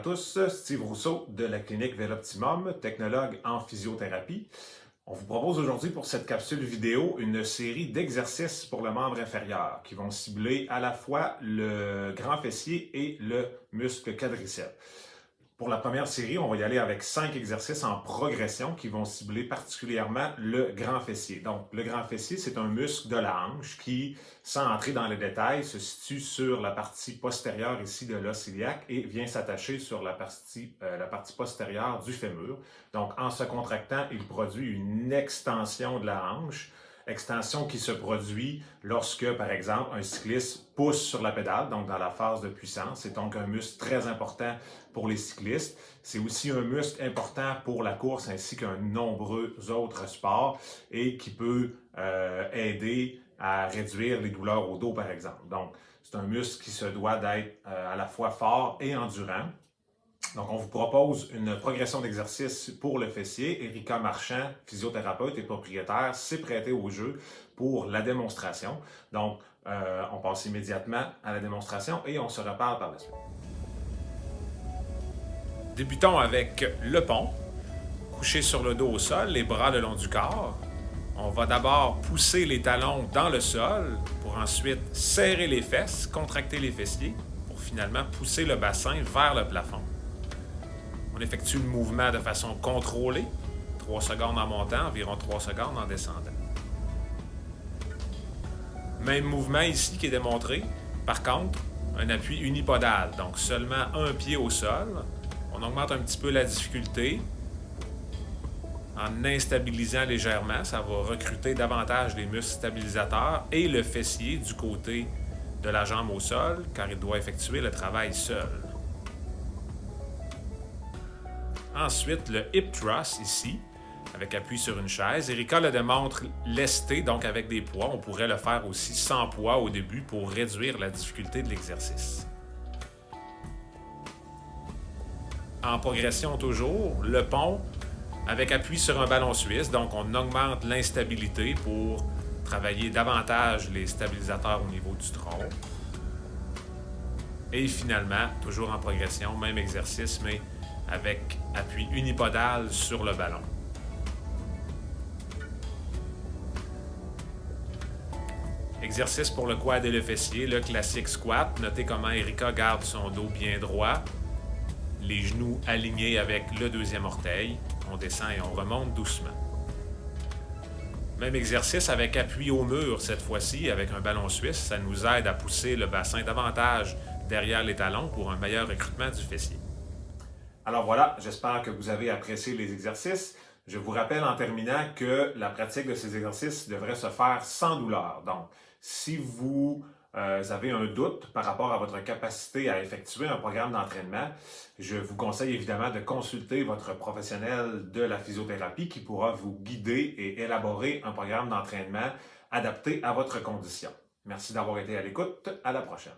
tous, Steve Rousseau de la clinique Veloptimum, technologue en physiothérapie. On vous propose aujourd'hui pour cette capsule vidéo une série d'exercices pour le membre inférieur qui vont cibler à la fois le grand fessier et le muscle quadriceps. Pour la première série, on va y aller avec 5 exercices en progression qui vont cibler particulièrement le grand fessier. Donc, le grand fessier, c'est un muscle de la hanche qui, sans entrer dans les détails, se situe sur la partie postérieure ici de l'os iliaque et vient s'attacher sur la partie postérieure du fémur. Donc, en se contractant, il produit une extension de la hanche. Extension qui se produit lorsque, par exemple, un cycliste pousse sur la pédale, donc dans la phase de puissance. C'est donc un muscle très important pour les cyclistes. C'est aussi un muscle important pour la course ainsi qu'un nombreux autres sports et qui peut aider à réduire les douleurs au dos, par exemple. Donc, c'est un muscle qui se doit d'être à la fois fort et endurant. Donc, on vous propose une progression d'exercice pour le fessier. Erika Marchand, physiothérapeute et propriétaire, s'est prêtée au jeu pour la démonstration. Donc, on passe immédiatement à la démonstration et on se reparle par la suite. Débutons avec le pont. Couché sur le dos au sol, les bras le long du corps. On va d'abord pousser les talons dans le sol pour ensuite serrer les fesses, contracter les fessiers pour finalement pousser le bassin vers le plafond. On effectue le mouvement de façon contrôlée, 3 secondes en montant, environ 3 secondes en descendant. Même mouvement ici qui est démontré. Par contre, un appui unipodal, donc seulement un pied au sol. On augmente un petit peu la difficulté en instabilisant légèrement. Ça va recruter davantage les muscles stabilisateurs et le fessier du côté de la jambe au sol, car il doit effectuer le travail seul. Ensuite, le hip thrust ici, avec appui sur une chaise. Erika le démontre lesté, donc avec des poids. On pourrait le faire aussi sans poids au début pour réduire la difficulté de l'exercice. En progression toujours, le pont avec appui sur un ballon suisse. Donc, on augmente l'instabilité pour travailler davantage les stabilisateurs au niveau du tronc. Et finalement, toujours en progression, même exercice, mais avec appui unipodal sur le ballon. Exercice pour le quad et le fessier, le classique squat. Notez comment Erika garde son dos bien droit, les genoux alignés avec le deuxième orteil. On descend et on remonte doucement. Même exercice avec appui au mur cette fois-ci, avec un ballon suisse. Ça nous aide à pousser le bassin davantage derrière les talons pour un meilleur recrutement du fessier. Alors voilà, j'espère que vous avez apprécié les exercices. Je vous rappelle en terminant que la pratique de ces exercices devrait se faire sans douleur. Donc, si vous avez un doute par rapport à votre capacité à effectuer un programme d'entraînement, je vous conseille évidemment de consulter votre professionnel de la physiothérapie qui pourra vous guider et élaborer un programme d'entraînement adapté à votre condition. Merci d'avoir été à l'écoute. À la prochaine.